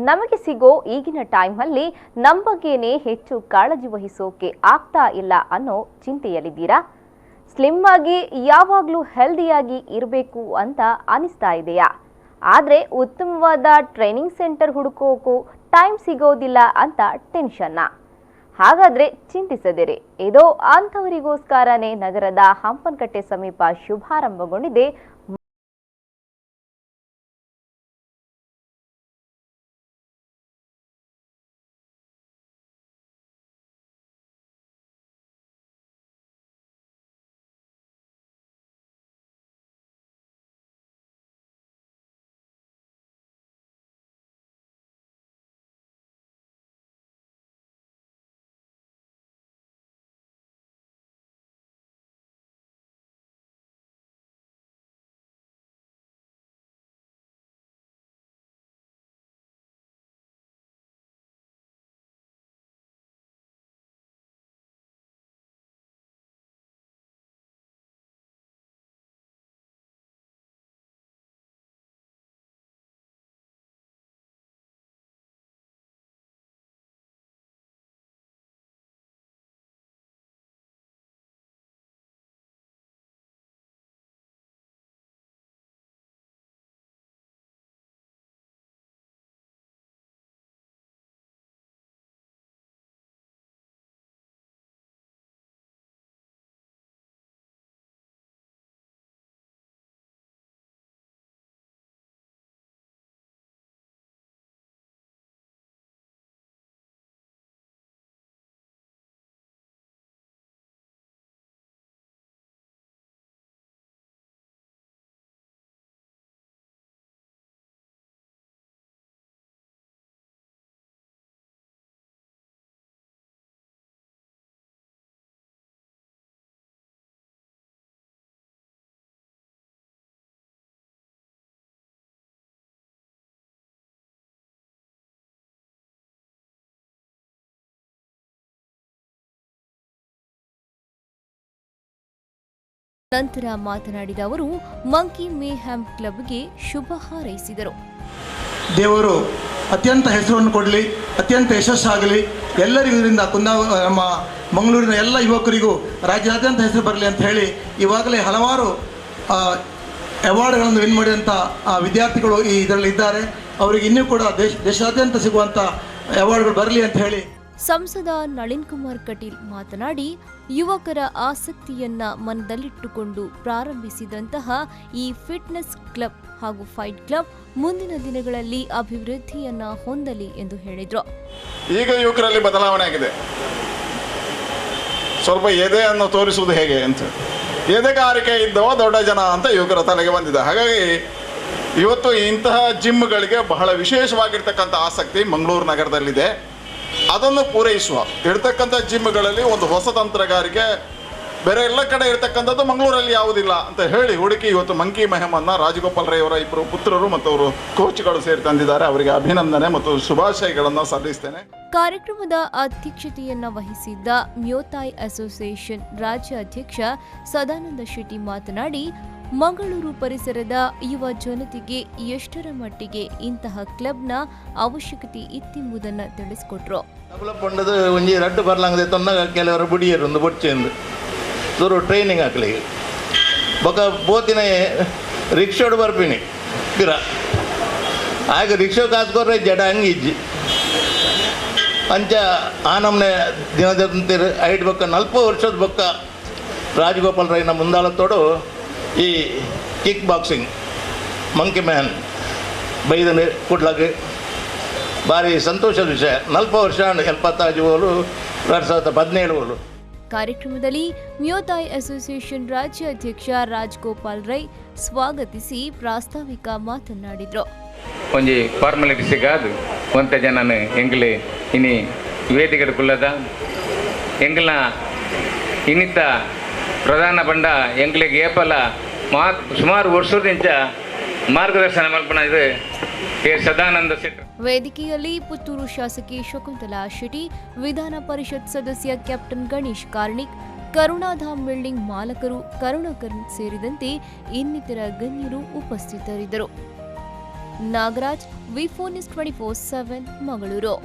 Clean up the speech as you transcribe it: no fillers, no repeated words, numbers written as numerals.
ನಮಗೆ ಸಿಗೋ ಈಗಿನ ಟೈಮಲ್ಲಿ ನಮ್ಮ ಬಗ್ಗೆನೇ ಹೆಚ್ಚು ಕಾಳಜಿ ವಹಿಸೋಕೆ ಆಗ್ತಾ ಇಲ್ಲ ಅನ್ನೋ ಚಿಂತೆಯಲ್ಲಿದ್ದೀರಾ? ಸ್ಲಿಮ್ ಆಗಿ ಯಾವಾಗಲೂ ಹೆಲ್ದಿಯಾಗಿ ಇರಬೇಕು ಅಂತ ಅನಿಸ್ತಾ ಇದೆಯಾ? ಆದರೆ ಉತ್ತಮವಾದ ಟ್ರೈನಿಂಗ್ ಸೆಂಟರ್ ಹುಡುಕೋಕು ಟೈಮ್ ಸಿಗೋದಿಲ್ಲ ಅಂತ ಟೆನ್ಷನ್ನ? ಹಾಗಾದ್ರೆ ಚಿಂತಿಸದಿರಿ, ಇದೋ ಅಂಥವರಿಗೋಸ್ಕರನೇ ನಗರದ ಹಂಪನಕಟ್ಟೆ ಸಮೀಪ ಶುಭಾರಂಭಗೊಂಡಿದೆ ನಂತರ ಮಾತನಾಡಿದ ಅವರು ಮಂಕಿ ಮೇಹ್ಯಾಮ್ ಕ್ಲಬ್ಗೆ ಶುಭ ಹಾರೈಸಿದರು. ದೇವರು ಅತ್ಯಂತ ಹೆಸರನ್ನು ಕೊಡಲಿ, ಅತ್ಯಂತ ಯಶಸ್ಸಾಗಲಿ, ಎಲ್ಲರಿಗೂ ಇದರಿಂದ ನಮ್ಮ ಮಂಗಳೂರಿನ ಎಲ್ಲ ಯುವಕರಿಗೂ ರಾಜ್ಯಾದ್ಯಂತ ಹೆಸರು ಬರಲಿ ಅಂತ ಹೇಳಿ ಇವಾಗಲೇ ಹಲವಾರು ಅವಾರ್ಡ್ಗಳನ್ನು ವಿನ್ ಮಾಡಿದಂಥ ವಿದ್ಯಾರ್ಥಿಗಳು ಇದರಲ್ಲಿ ಇದ್ದಾರೆ. ಅವರಿಗೆ ಇನ್ನೂ ಕೂಡ ದೇಶಾದ್ಯಂತ ಸಿಗುವಂಥ ಅವಾರ್ಡ್ಗಳು ಬರಲಿ ಅಂತ ಹೇಳಿ ಸಂಸದ ನಳಿನ್ ಕುಮಾರ್ ಕಟೀಲ್ ಮಾತನಾಡಿ, ಯುವಕರ ಆಸಕ್ತಿಯನ್ನ ಮನದಲ್ಲಿಟ್ಟುಕೊಂಡು ಪ್ರಾರಂಭಿಸಿದಂತಹ ಈ ಫಿಟ್ನೆಸ್ ಕ್ಲಬ್ ಹಾಗೂ ಫೈಟ್ ಕ್ಲಬ್ ಮುಂದಿನ ದಿನಗಳಲ್ಲಿ ಅಭಿವೃದ್ಧಿಯನ್ನ ಹೊಂದಲಿ ಎಂದು ಹೇಳಿದರು. ಈಗ ಯುವಕರಲ್ಲಿ ಬದಲಾವಣೆ ಆಗಿದೆ. ಸ್ವಲ್ಪ ಎದೆಯನ್ನು ತೋರಿಸುವುದು ಹೇಗೆ ಅಂತ, ಎದೆಗಾರಿಕೆ ಇದ್ದವ ದೊಡ್ಡ ಜನ ಅಂತ ಯುವಕರ ತಲೆಗೆ ಬಂದಿದೆ. ಹಾಗಾಗಿ ಇವತ್ತು ಇಂತಹ ಜಿಮ್ಗಳಿಗೆ ಬಹಳ ವಿಶೇಷವಾಗಿರ್ತಕ್ಕಂಥ ಆಸಕ್ತಿ ಮಂಗಳೂರು ನಗರದಲ್ಲಿದೆ. ಅದನ್ನು ಪೂರೈಸುವ ಇರ್ತಕ್ಕಂಥ ಜಿಮ್ಗಳಲ್ಲಿ ಒಂದು ಹೊಸ ತಂತ್ರಗಾರಿಕೆ ಬೇರೆ ಎಲ್ಲ ಕಡೆ ಇರ್ತಕ್ಕಂಥದ್ದು ಮಂಗಳೂರಲ್ಲಿ ಯಾವುದಿಲ್ಲ ಅಂತ ಹೇಳಿ ಹುಡುಕಿ ಇವತ್ತು ಮಂಕಿ ಮೆಹಮನ್ನ ರಾಜಗೋಪಾಲ್ ರೈ ಅವರ ಇಬ್ಬರು ಪುತ್ರರು ಮತ್ತು ಅವರು ಕೋಚ್ಗಳು ಸೇರಿ ತಂದಿದ್ದಾರೆ. ಅವರಿಗೆ ಅಭಿನಂದನೆ ಮತ್ತು ಶುಭಾಶಯಗಳನ್ನು ಸಲ್ಲಿಸ್ತೇನೆ. ಕಾರ್ಯಕ್ರಮದ ಅಧ್ಯಕ್ಷತೆಯನ್ನ ವಹಿಸಿದ್ದ ಮ್ಯೋತಾಯ್ ಅಸೋಸಿಯೇಷನ್ ರಾಜ್ಯ ಅಧ್ಯಕ್ಷ ಸದಾನಂದ ಶೆಟ್ಟಿ ಮಾತನಾಡಿ, ಮಂಗಳೂರು ಪರಿಸರದ ಯುವ ಜನತೆಗೆ ಎಷ್ಟರ ಮಟ್ಟಿಗೆ ಇಂತಹ ಕ್ಲಬ್ನ ಅವಶ್ಯಕತೆ ಇತ್ತೆಂಬುದನ್ನು ತಿಳಿಸಿಕೊಟ್ರು. ಡೆವಲಪ್ಮೆಂಟ್ ಒಂಜಿ ರಡ್ಡು ಬರ್ಲಾಂಗದೆ ತೊಂದಾಗ ಕೆಲವರು ಬುಡಿಯರೊಂದು ಬೊಚ್ಚೆಂದು ದೂರ ಟ್ರೈನಿಂಗ್ ಹಾಕ್ಲಿಕ್ಕೆ ಬೊಕ ಬೋತಿನ ರಿಕ್ಷೋಡು ಬರ್ಪಿನಿ ಪಿರ ಆಗ ರಿಕ್ಷೋ ಕಾಸ್ಕೊರ್ರೆ ಜಡ ಹಂಗಿಜ್ಜಿ ಅಂಚ ಆ ನಮ್ಮನೆ ದಿನದಂತಿರು ಐದು ಬೊಕ್ಕ 40 ವರ್ಷದ ಬೊಕ್ಕ ರಾಜಗೋಪಾಲ್ ರೈನ ಮುಂದಾಳತ್ತೋಡು ಈ ಕಿಕ್ ಬಾಕ್ಸಿಂಗ್ ಮಂಕಿ ಮ್ಯಾನ್ ಬೈದನೆ ಕೊಡ್ಲಾಗೆ ಭಾರಿ ಸಂತೋಷದ ವಿಷಯ. 40 ವರ್ಷ 75 ಓಲು 2017 ಓಲು. ಕಾರ್ಯಕ್ರಮದಲ್ಲಿ ಮ್ಯೋತಾಯ್ ಅಸೋಸಿಯೇಷನ್ ರಾಜ್ಯ ಅಧ್ಯಕ್ಷ ರಾಜಗೋಪಾಲ್ ರೈ ಸ್ವಾಗತಿಸಿ ಪ್ರಾಸ್ತಾವಿಕ ಮಾತನಾಡಿದರು. ಒಂಜಿ ಫಾರ್ಮಾಲಿಟಿ ಸಿಗಾದು ಒಂತ ಜನನ ಎಂಗ್ಲೆ ಇನಿ ವೇದಿಕೆಡುಕುಲ್ಲದ ಎಂಗ್ಲ ಇನ್ನಿತ ಪ್ರಧಾನ ಬಂಡ ಎಂಗ್ಲಿಗೆ ಏಪಲ ಸುಮಾರು ವರ್ಷದಿಂದ ಮಾರ್ಗದರ್ಶನ ಮಲ್ಪನ ಇದು ಸದಾನಂದ ಶೆಟ್ಟಿ. ವೇದಿಕೆಯಲ್ಲಿ ಪುತ್ತೂರು ಶಾಸಕಿ ಶಕುಂತಲಾ ಶೆಟ್ಟಿ, ವಿಧಾನ ಪರಿಷತ್ ಸದಸ್ಯ ಕ್ಯಾಪ್ಟನ್ ಗಣೇಶ್ ಕಾರ್ಣಿಕ್, ಕರುಣಾಧಾಮ್ ಬಿಲ್ಡಿಂಗ್ ಮಾಲಕರು ಕರುಣಾಕರ್ ಸೇರಿದಂತೆ ಇನ್ನಿತರ ಗಣ್ಯರು ಉಪಸ್ಥಿತರಿದ್ದರು. ನಾಗರಾಜ್, ವಿ4 ನ್ಯೂಸ್ 24/7 ಮಂಗಳೂರು.